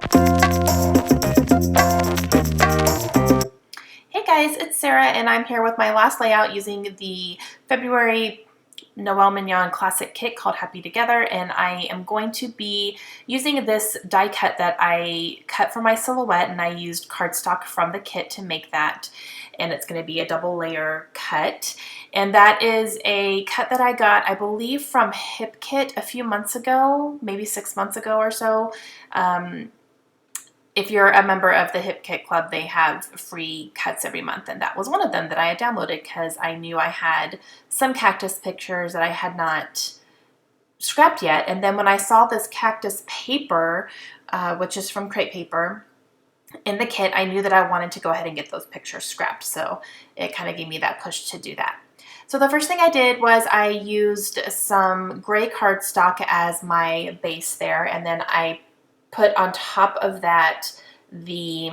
Hey guys, it's Sarah and I'm here with my last layout using the February Noel Mignon classic kit called Happy Together, and I am going to be using this die cut that I cut for my silhouette, and I used cardstock from the kit to make that, and it's going to be a double layer cut. And that is a cut that I got, I believe, from Hip Kit a few months ago, maybe 6 months ago or so. If you're a member of the Hip Kit Club, they have free cuts every month, and that was one of them that I had downloaded because I knew I had some cactus pictures that I had not scrapped yet. And then when I saw this cactus paper, which is from Crate Paper, in the kit, I knew that I wanted to go ahead and get those pictures scrapped, so it kind of gave me that push to do that. So the first thing I did was I used some gray cardstock as my base there, and then I put on top of that the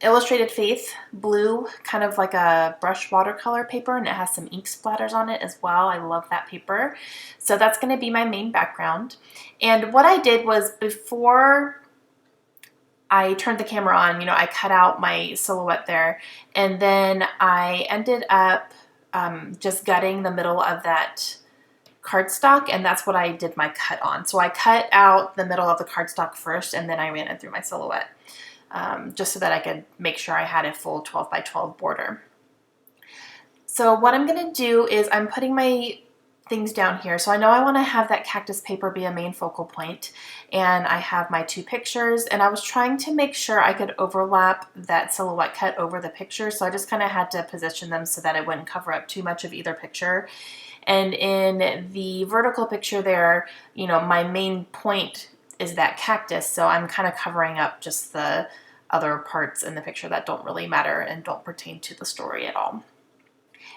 Illustrated Faith blue, kind of like a brush watercolor paper, and it has some ink splatters on it as well. I love that paper. So that's going to be my main background. And what I did was, before I turned the camera on, I cut out my silhouette there, and then I ended up just gutting the middle of that cardstock, and that's what I did my cut on. So I cut out the middle of the cardstock first, and then I ran it through my silhouette, just so that I could make sure I had a full 12 by 12 border. So what I'm going to do is I'm putting my things down here. So I know I want to have that cactus paper be a main focal point, and I have my two pictures, and I was trying to make sure I could overlap that silhouette cut over the picture, so I just kind of had to position them so that it wouldn't cover up too much of either picture. And in the vertical picture there, my main point is that cactus, so I'm kind of covering up just the other parts in the picture that don't really matter and don't pertain to the story at all.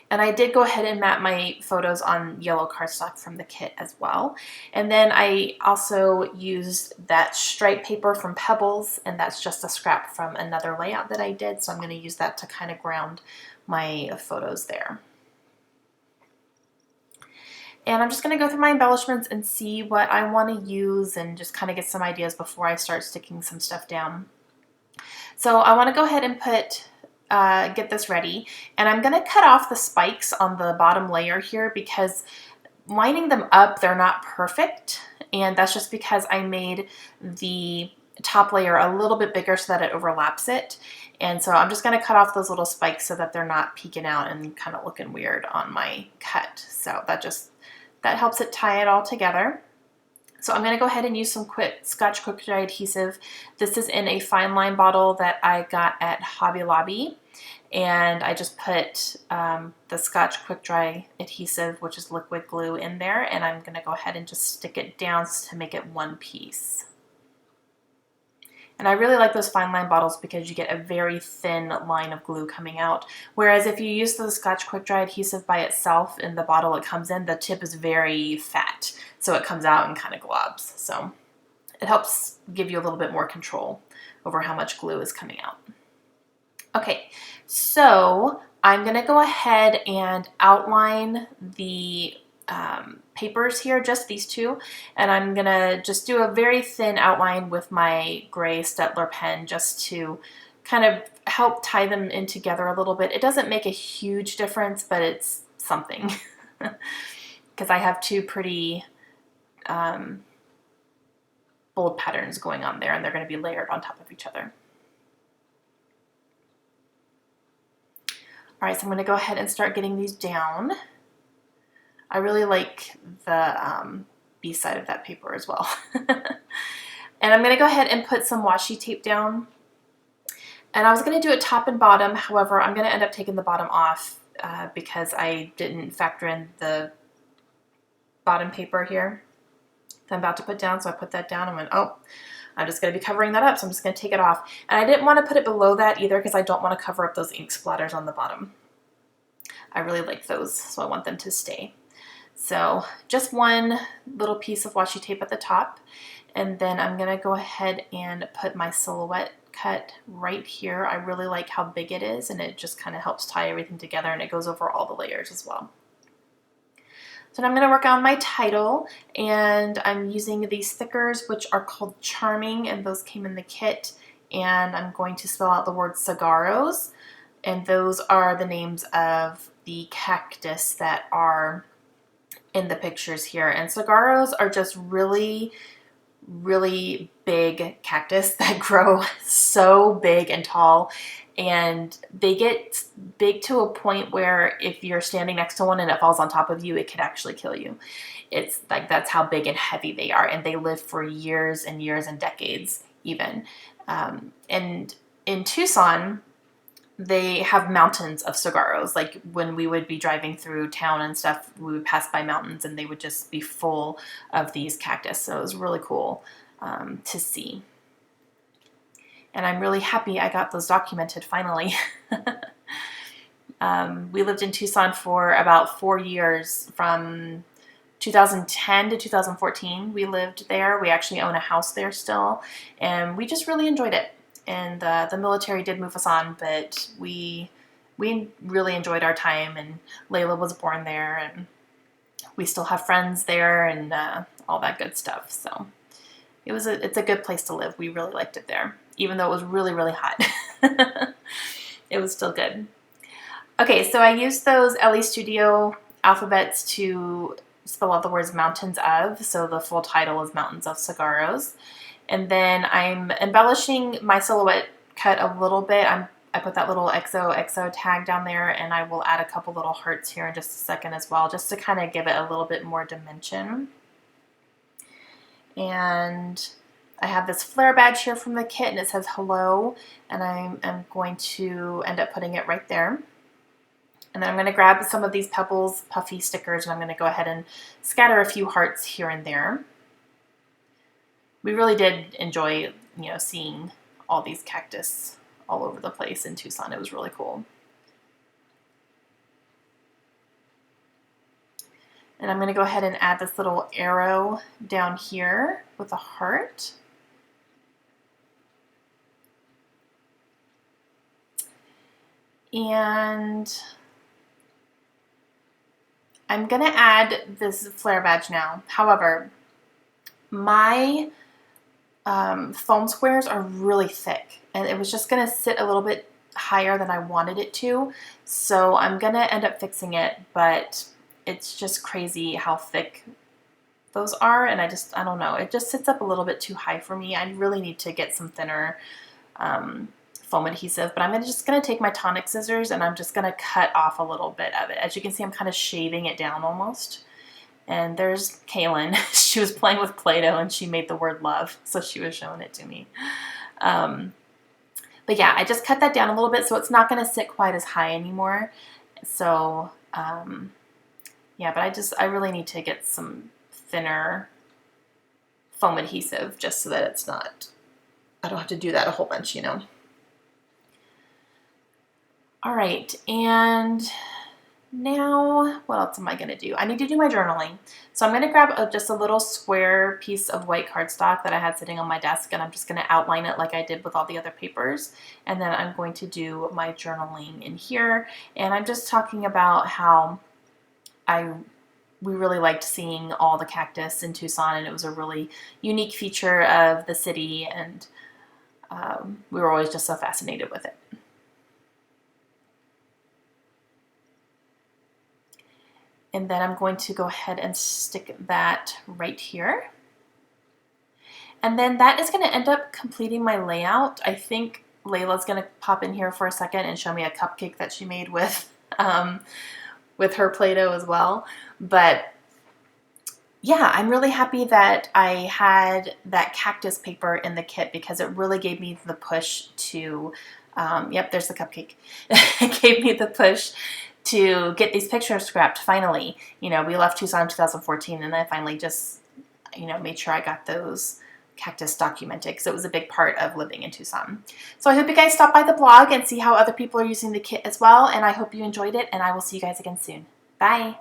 And I did go ahead and map my photos on yellow cardstock from the kit as well. And then I also used that stripe paper from Pebbles, and that's just a scrap from another layout that I did, so I'm going to use that to kind of ground my photos there. And I'm just going to go through my embellishments and see what I want to use and just kind of get some ideas before I start sticking some stuff down. So I want to go ahead and get this ready, and I'm going to cut off the spikes on the bottom layer here because lining them up, they're not perfect, and that's just because I made the top layer a little bit bigger so that it overlaps it. And so I'm just going to cut off those little spikes so that they're not peeking out and kind of looking weird on my cut. So that helps it tie it all together. So I'm going to go ahead and use some Scotch Quick Dry adhesive. This is in a fine line bottle that I got at Hobby Lobby, and I just put the Scotch Quick Dry adhesive, which is liquid glue, in there, and I'm going to go ahead and just stick it down to make it one piece. And I really like those fine line bottles because you get a very thin line of glue coming out. Whereas if you use the Scotch Quick Dry adhesive by itself in the bottle it comes in, the tip is very fat. So it comes out and kind of globs. So it helps give you a little bit more control over how much glue is coming out. Okay, so I'm going to go ahead and outline the papers here, just these two, and I'm gonna just do a very thin outline with my gray Staedtler pen just to kind of help tie them in together a little bit. It doesn't make a huge difference, but it's something because I have two pretty bold patterns going on there, and they're going to be layered on top of each other. All right, so I'm going to go ahead and start getting these down. I really like the B side of that paper as well. And I'm going to go ahead and put some washi tape down. And I was going to do it top and bottom. However, I'm going to end up taking the bottom off because I didn't factor in the bottom paper here that I'm about to put down. So I put that down and went, oh, I'm just going to be covering that up. So I'm just going to take it off. And I didn't want to put it below that either because I don't want to cover up those ink splatters on the bottom. I really like those, so I want them to stay. So just one little piece of washi tape at the top, and then I'm going to go ahead and put my silhouette cut right here. I really like how big it is, and it just kind of helps tie everything together, and it goes over all the layers as well. So now I'm going to work on my title, and I'm using these stickers, which are called Charming, and those came in the kit. And I'm going to spell out the word Saguaros, and those are the names of the cactus that are in the pictures here. And saguaros are just really, really big cactus that grow so big and tall, and they get big to a point where if you're standing next to one and it falls on top of you, it could actually kill you. It's like, that's how big and heavy they are, and they live for years and years and decades even. And in Tucson, they have mountains of saguaros. Like when we would be driving through town and stuff, we would pass by mountains and they would just be full of these cactus. So it was really cool to see. And I'm really happy I got those documented finally. We lived in Tucson for about 4 years, from 2010 to 2014. We lived there. We actually own a house there still, and we just really enjoyed it. And the military did move us on, but we really enjoyed our time, and Layla was born there, and we still have friends there, and all that good stuff. So it's a good place to live. We really liked it there, even though it was really, really hot. It was still good. Okay, so I used those LE Studio alphabets to spell out the words Mountains of, so the full title is Mountains of Saguaros. And then I'm embellishing my silhouette cut a little bit. I put that little XOXO tag down there, and I will add a couple little hearts here in just a second as well, just to kind of give it a little bit more dimension. And I have this flare badge here from the kit, and it says hello, and I'm going to end up putting it right there. And then I'm going to grab some of these Pebbles puffy stickers, and I'm going to go ahead and scatter a few hearts here and there. We really did enjoy, seeing all these cactus all over the place in Tucson. It was really cool. And I'm going to go ahead and add this little arrow down here with a heart. And I'm going to add this flare badge now. However, my foam squares are really thick, and it was just going to sit a little bit higher than I wanted it to. So I'm going to end up fixing it, but it's just crazy how thick those are, and I don't know. It just sits up a little bit too high for me. I really need to get some thinner foam adhesive, but I'm just going to take my tonic scissors and I'm just going to cut off a little bit of it. As you can see, I'm kind of shaving it down almost. And there's Kaylin. She was playing with Play-Doh and she made the word love, so she was showing it to me. But yeah, I just cut that down a little bit so it's not going to sit quite as high anymore. So yeah, but I really need to get some thinner foam adhesive just so that it's not, I don't have to do that a whole bunch, All right, and now, what else am I going to do? I need to do my journaling. So I'm going to grab just a little square piece of white cardstock that I had sitting on my desk, and I'm just going to outline it like I did with all the other papers. And then I'm going to do my journaling in here. And I'm just talking about how we really liked seeing all the cactus in Tucson, and it was a really unique feature of the city, and we were always just so fascinated with it. And then I'm going to go ahead and stick that right here. And then that is going to end up completing my layout. I think Layla's going to pop in here for a second and show me a cupcake that she made with her Play-Doh as well. But yeah, I'm really happy that I had that cactus paper in the kit, because it really gave me the push to, yep, there's the cupcake. It gave me the push to get these pictures scrapped finally. We left Tucson in 2014, and I finally just, made sure I got those cactus documented, because it was a big part of living in Tucson. So I hope you guys stop by the blog and see how other people are using the kit as well, and I hope you enjoyed it, and I will see you guys again soon. Bye!